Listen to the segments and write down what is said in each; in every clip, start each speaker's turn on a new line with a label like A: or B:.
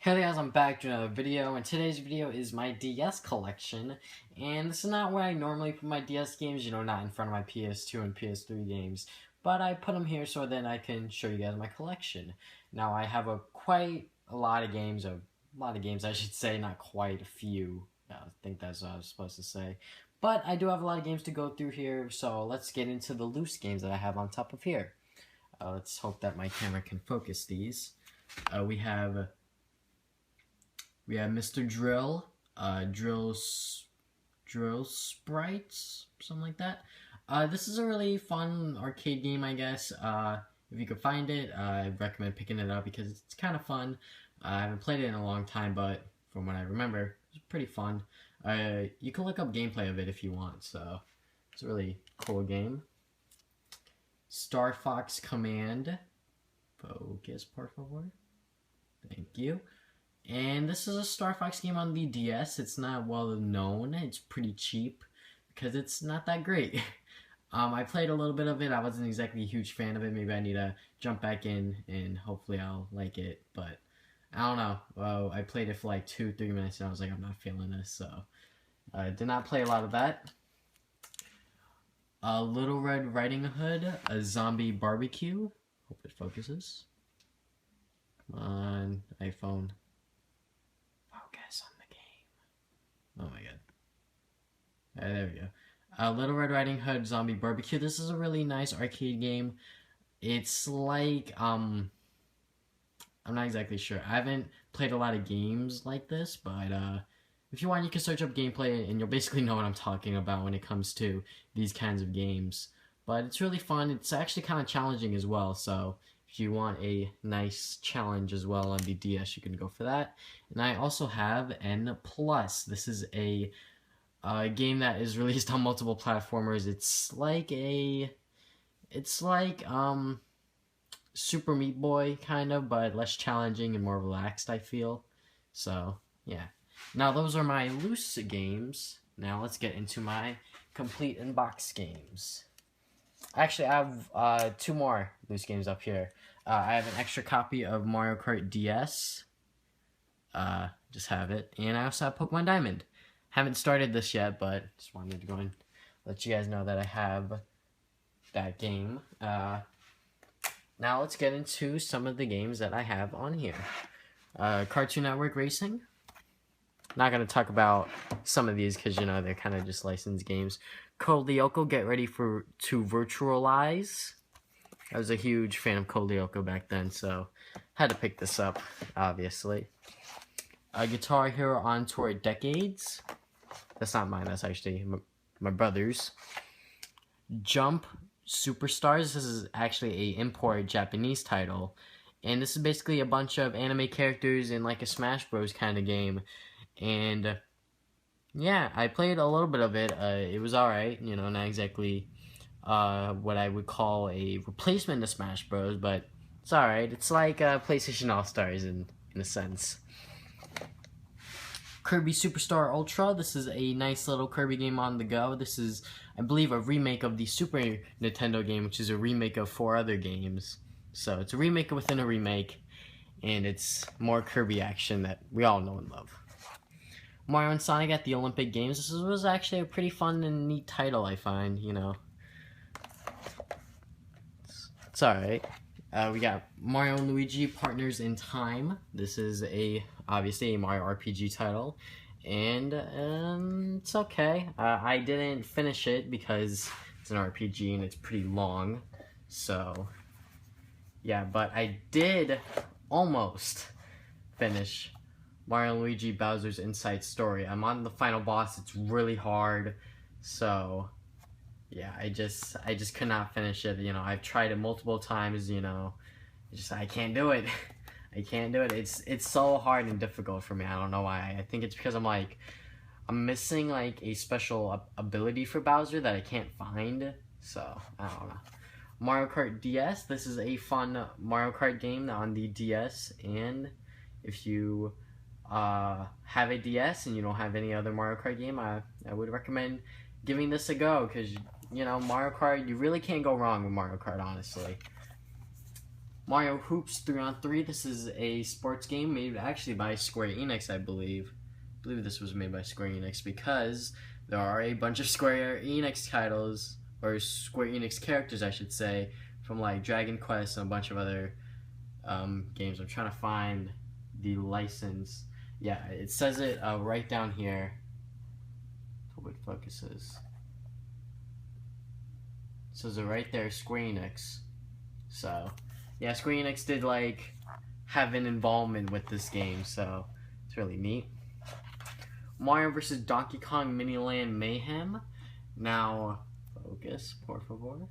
A: Hey guys, I'm back to another video, and today's video is my DS collection. And this is not where I normally put my DS games, not in front of my PS2 and PS3 games. But I put them here so then I can show you guys my collection. Now I have quite a lot of games, I should say, not quite a few. I think that's what I was supposed to say. But I do have a lot of games to go through here, so let's get into the loose games that I have on top of here. Let's hope that my camera can focus these. We have Mr. Drill, Drill Sprites, something like that. This is a really fun arcade game, I guess. If you could find it, I recommend picking it up because it's kind of fun. I haven't played it in a long time, but from what I remember, it's pretty fun. You can look up gameplay of it if you want, so it's a really cool game. Star Fox Command. Focus, por favor. Thank you. And this is a Star Fox game on the DS. It's not well known. It's pretty cheap because it's not that great. I played a little bit of it. I wasn't exactly a huge fan of it. Maybe I need to jump back in and hopefully I'll like it. But I don't know. Well, I played it for like 2-3 minutes and I was like, I'm not feeling this. So I did not play a lot of that. Little Red Riding Hood, a zombie barbecue. Hope it focuses. Come on, iPhone. Focus on the game. Oh my god. There we go. Little Red Riding Hood Zombie Barbecue. This is a really nice arcade game. It's like, I'm not exactly sure. I haven't played a lot of games like this, but if you want, you can search up gameplay and you'll basically know what I'm talking about when it comes to these kinds of games. But it's really fun. It's actually kind of challenging as well, so if you want a nice challenge as well on the DS, you can go for that. And I also have N+. This is a game that is released on multiple platformers. It's like Super Meat Boy kind of, but less challenging and more relaxed, I feel. So yeah. Now those are my loose games. Now let's get into my complete in-box games. Actually, I have 2 more loose games up here. I have an extra copy of Mario Kart DS. Just have it. And I also have Pokemon Diamond. Haven't started this yet, but just wanted to go and let you guys know that I have that game. Now let's get into some of the games that I have on here. Cartoon Network Racing. Not going to talk about some of these because, they're kind of just licensed games. Code Lyoko, get ready to virtualize. I was a huge fan of Code Lyoko back then, so had to pick this up, obviously. Guitar Hero On Tour Decades. That's not mine, that's actually my brother's. Jump Superstars. This is actually an import Japanese title. And this is basically a bunch of anime characters in like a Smash Bros. Kind of game. And yeah, I played a little bit of it. It was alright, not exactly what I would call a replacement to Smash Bros, but it's alright. It's like PlayStation All-Stars in a sense. Kirby Superstar Ultra. This is a nice little Kirby game on the go. This is, I believe, a remake of the Super Nintendo game, which is a remake of 4 other games. So it's a remake within a remake, and it's more Kirby action that we all know and love. Mario and Sonic at the Olympic Games. This was actually a pretty fun and neat title, I find, It's alright. We got Mario and Luigi Partners in Time. This is obviously a Mario RPG title. And it's okay. I didn't finish it because it's an RPG and it's pretty long. So, yeah, but I did almost finish Mario & Luigi Bowser's Inside Story. I'm on the final boss. It's really hard. So, yeah, I just could not finish it. I've tried it multiple times, I can't do it. I can't do it. It's so hard and difficult for me. I don't know why. I think it's because I'm missing like a special ability for Bowser that I can't find. So, I don't know. Mario Kart DS. This is a fun Mario Kart game on the DS, and if you have a DS and you don't have any other Mario Kart game, I would recommend giving this a go, because Mario Kart, you really can't go wrong with Mario Kart, honestly. Mario Hoops 3-on-3. This is a sports game made actually by Square Enix, I believe. I believe this was made by Square Enix because there are a bunch of Square Enix titles, or Square Enix characters, I should say, from like Dragon Quest and a bunch of other games. I'm trying to find the license. Yeah, it says it right down here. Hope it focuses. It says it right there, Square Enix. So, yeah, Square Enix did like have an involvement with this game, so it's really neat. Mario vs. Donkey Kong Mini Land Mayhem. Now, focus, por favor.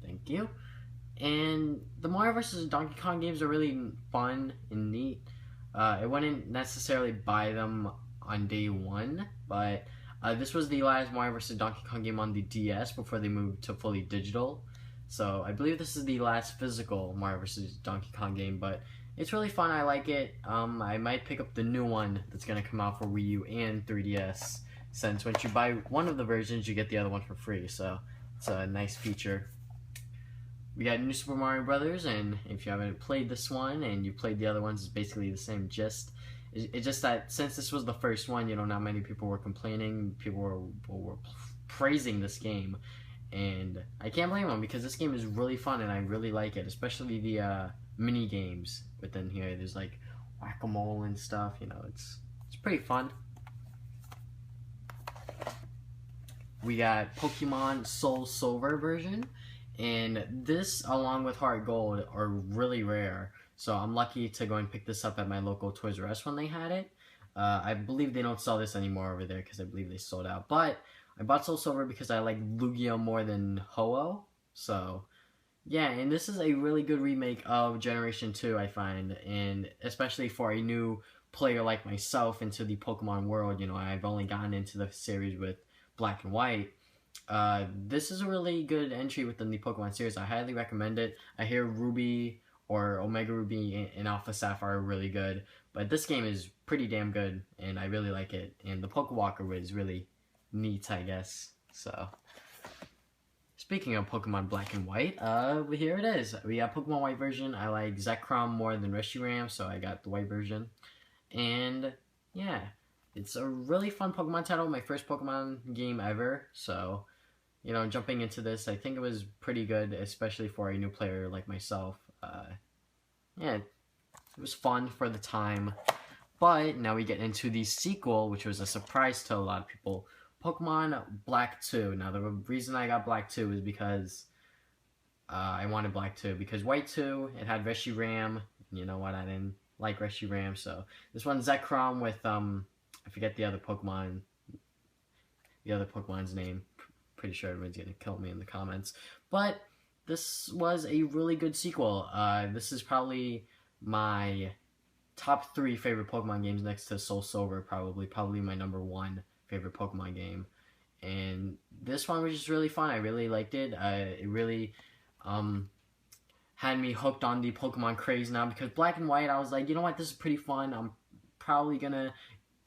A: Thank you. And the Mario vs. Donkey Kong games are really fun and neat. I wouldn't necessarily buy them on day one, but this was the last Mario vs. Donkey Kong game on the DS before they moved to fully digital. So I believe this is the last physical Mario vs. Donkey Kong game, but it's really fun. I like it. I might pick up the new one that's going to come out for Wii U and 3DS, since once you buy one of the versions, you get the other one for free. So it's a nice feature. We got New Super Mario Brothers, and if you haven't played this one and you played the other ones, it's basically the same gist. It's just that since this was the first one, not many people were complaining. People were praising this game, and I can't blame them because this game is really fun and I really like it, especially the mini games within here. There's like whack-a-mole and stuff. It's pretty fun. We got Pokemon Soul Silver version. And this, along with Heart Gold, are really rare. So I'm lucky to go and pick this up at my local Toys R Us when they had it. I believe they don't sell this anymore over there because I believe they sold out. But I bought Soul Silver because I like Lugia more than Ho-Oh. So, yeah, and this is a really good remake of Generation 2, I find. And especially for a new player like myself into the Pokemon world. I've only gotten into the series with Black and White. This is a really good entry within the Pokemon series. I highly recommend it. I hear Ruby or Omega Ruby and Alpha Sapphire are really good, but this game is pretty damn good, and I really like it. And the Pokewalker was really neat, I guess. So, speaking of Pokemon Black and White, here it is. We got Pokemon White version. I like Zekrom more than Reshiram, so I got the white version. And, yeah. It's a really fun Pokemon title, my first Pokemon game ever, so, jumping into this, I think it was pretty good, especially for a new player like myself. Yeah, it was fun for the time, but now we get into the sequel, which was a surprise to a lot of people, Pokemon Black 2. Now, the reason I got Black 2 is because I wanted Black 2, because White 2, it had Reshiram, and you know what, I didn't like Reshiram, so this one's Zekrom with, I forget the other Pokemon's name. Pretty sure everyone's gonna kill me in the comments. But this was a really good sequel. This is probably my top 3 favorite Pokemon games next to Soul Silver, probably my number 1 favorite Pokemon game. And this one was just really fun. I really liked it. It really had me hooked on the Pokemon craze now, because Black and White, I was like, you know what, this is pretty fun. I'm probably gonna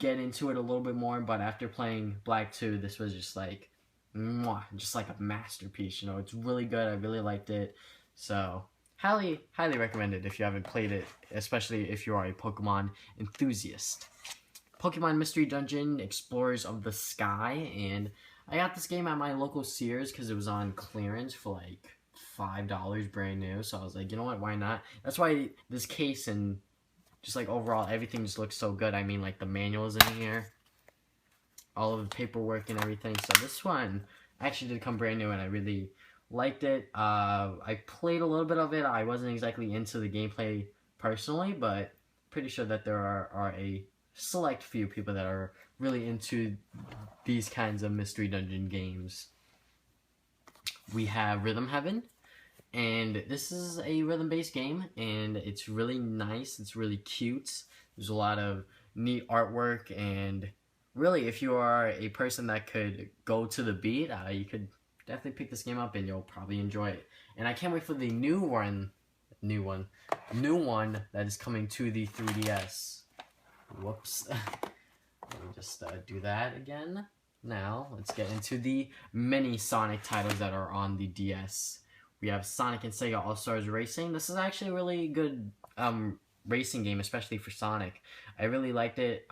A: get into it a little bit more, but after playing Black 2, this was just like, mwah, just like a masterpiece. It's really good. I really liked it. So, highly recommend it if you haven't played it, especially if you are a Pokemon enthusiast. Pokemon Mystery Dungeon Explorers of the Sky, and I got this game at my local Sears because it was on clearance for like $5 brand new, so I was like, you know what, why not? That's why this case and just like overall everything just looks so good. I mean, like the manuals in here, all of the paperwork and everything. So this one actually did come brand new and I really liked it. I played a little bit of it. I wasn't exactly into the gameplay personally, but pretty sure that there are a select few people that are really into these kinds of mystery dungeon games. We have Rhythm Heaven. And this is a rhythm-based game, and it's really nice, it's really cute. There's a lot of neat artwork, and really, if you are a person that could go to the beat, you could definitely pick this game up, and you'll probably enjoy it. And I can't wait for the new one that is coming to the 3DS. Whoops. Let me just do that again. Now, let's get into the many Sonic titles that are on the DS. we have Sonic and Sega All-Stars Racing. This is actually a really good racing game, especially for Sonic. I really liked it.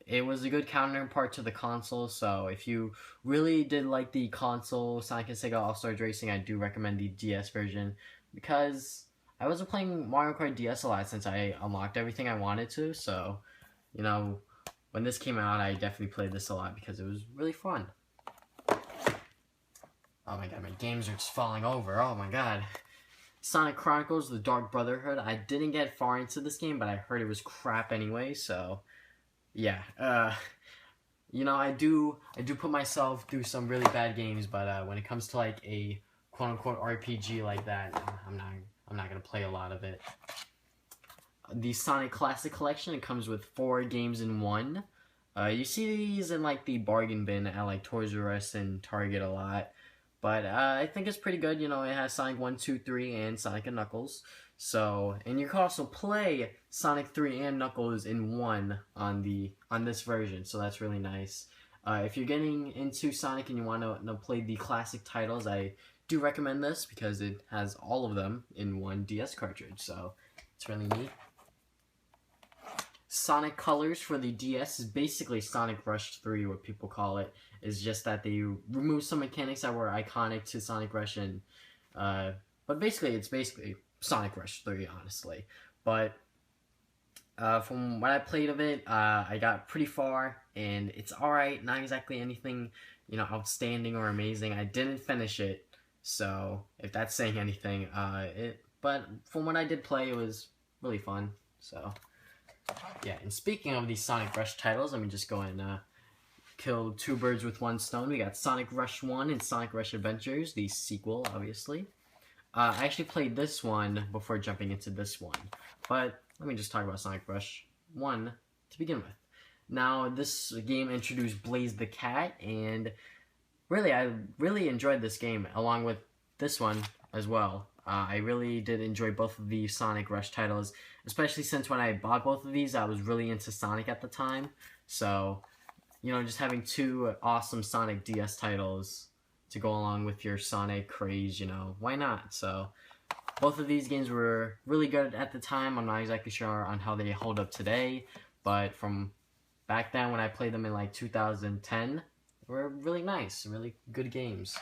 A: It was a good counterpart to the console, so if you really did like the console Sonic and Sega All-Stars Racing, I do recommend the DS version, because I wasn't playing Mario Kart DS a lot since I unlocked everything I wanted to, so, you know, when this came out, I definitely played this a lot because it was really fun. Oh my god, my games are just falling over, oh my god. Sonic Chronicles: The Dark Brotherhood. I didn't get far into this game, but I heard it was crap anyway, so yeah. You know, I do put myself through some really bad games, but when it comes to like a quote-unquote RPG like that, I'm not gonna play a lot of it. The Sonic Classic Collection, it comes with 4 games in one. You see these in like the bargain bin at like Toys R Us and Target a lot. But I think it's pretty good. You know, it has Sonic 1, 2, 3, and Sonic and Knuckles. So, and you can also play Sonic 3 and Knuckles in one on this version. So that's really nice. If you're getting into Sonic and you want to play the classic titles, I do recommend this because it has all of them in one DS cartridge. So it's really neat. Sonic Colors for the DS is basically Sonic Rush 3, what people call it. It's just that they remove some mechanics that were iconic to Sonic Rush, and but basically it's Sonic Rush 3, honestly. But from what I played of it, I got pretty far, and it's alright, not exactly anything, you know, outstanding or amazing. I didn't finish it, so if that's saying anything, but from what I did play, it was really fun, so yeah. And speaking of these Sonic Rush titles, let me just go and kill 2 birds with 1 stone. We got Sonic Rush 1 and Sonic Rush Adventures, the sequel, obviously. I actually played this one before jumping into this one, but let me just talk about Sonic Rush 1 to begin with. Now, this game introduced Blaze the Cat, and really, I really enjoyed this game, along with this one as well. I really did enjoy both of the Sonic Rush titles, especially since when I bought both of these, I was really into Sonic at the time. So, you know, just having 2 awesome Sonic DS titles to go along with your Sonic craze, you know, why not? So, both of these games were really good at the time. I'm not exactly sure on how they hold up today, but from back then when I played them in like 2010, they were really nice, really good games.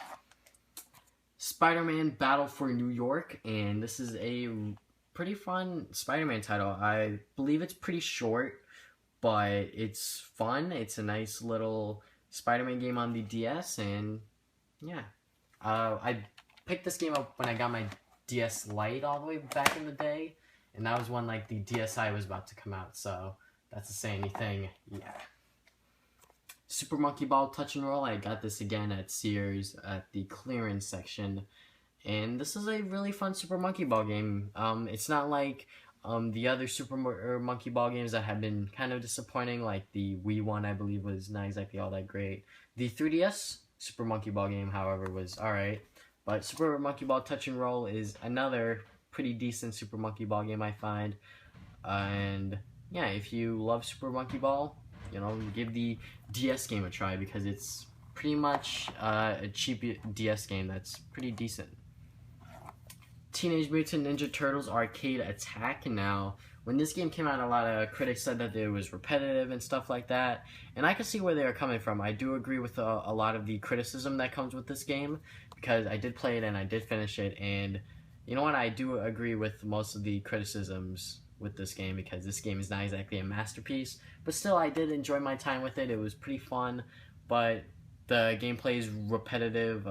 A: Spider-Man Battle for New York, and this is a pretty fun Spider-Man title. I believe it's pretty short, but it's fun. It's a nice little Spider-Man game on the DS, and yeah. I picked this game up when I got my DS Lite all the way back in the day, and that was when like the DSi was about to come out, so that's to say anything. Yeah. Super Monkey Ball Touch and Roll, I got this again at Sears at the clearance section, and this is a really fun Super Monkey Ball game. It's not like the other Super Monkey Ball games that have been kind of disappointing, like the Wii one, I believe, was not exactly all that great. The 3DS Super Monkey Ball game, however, was alright, but Super Monkey Ball Touch and Roll is another pretty decent Super Monkey Ball game, I find. And yeah, if you love Super Monkey Ball, you know, give the DS game a try, because it's pretty much a cheap DS game that's pretty decent. Teenage Mutant Ninja Turtles Arcade Attack. Now, when this game came out, a lot of critics said that it was repetitive and stuff like that, and I can see where they are coming from. I do agree with a lot of the criticism that comes with this game, because I did play it and I did finish it, and you know what, I do agree with most of the criticisms with this game, because this game is not exactly a masterpiece, but still I did enjoy my time with it. It was pretty fun, but the gameplay is repetitive.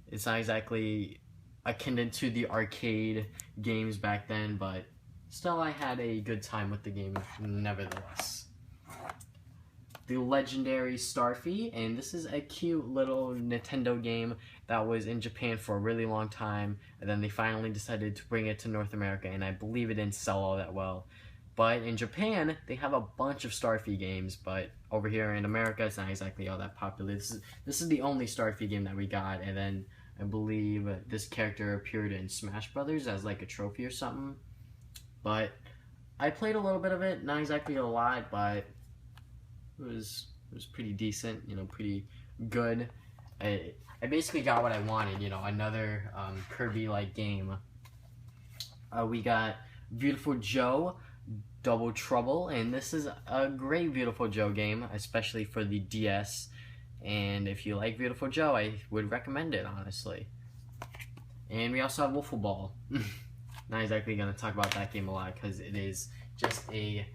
A: It's not exactly akin to the arcade games back then, but still I had a good time with the game nevertheless. The Legendary Starfy, and this is a cute little Nintendo game that was in Japan for a really long time, and then they finally decided to bring it to North America, and I believe it didn't sell all that well. But in Japan, they have a bunch of Starfy games, but over here in America, it's not exactly all that popular. This is the only Starfy game that we got, and then I believe this character appeared in Smash Brothers as like a trophy or something. But I played a little bit of it, not exactly a lot, but it was pretty decent, you know, pretty good. I basically got what I wanted, you know, another Kirby-like game. We got Beautiful Joe, Double Trouble, and this is a great Beautiful Joe game, especially for the DS. And if you like Beautiful Joe, I would recommend it, honestly. And we also have Wiffle Ball. Not exactly going to talk about that game a lot because it is just a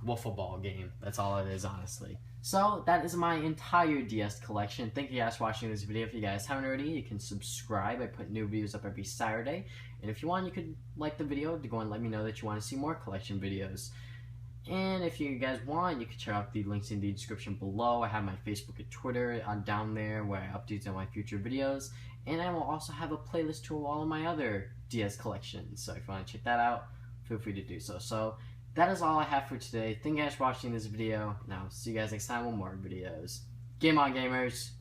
A: Wiffle Ball game. That's all it is, honestly. So that is my entire DS collection. Thank you guys for watching this video. If you guys haven't already, you can subscribe. I put new videos up every Saturday. And if you want, you could like the video to go and let me know that you want to see more collection videos. And if you guys want, you can check out the links in the description below. I have my Facebook and Twitter down there where I update on my future videos. And I will also have a playlist to all of my other DS collections. So if you want to check that out, feel free to do so. So that is all I have for today. Thank you guys for watching this video. Now, see you guys next time with more videos. Game on, gamers!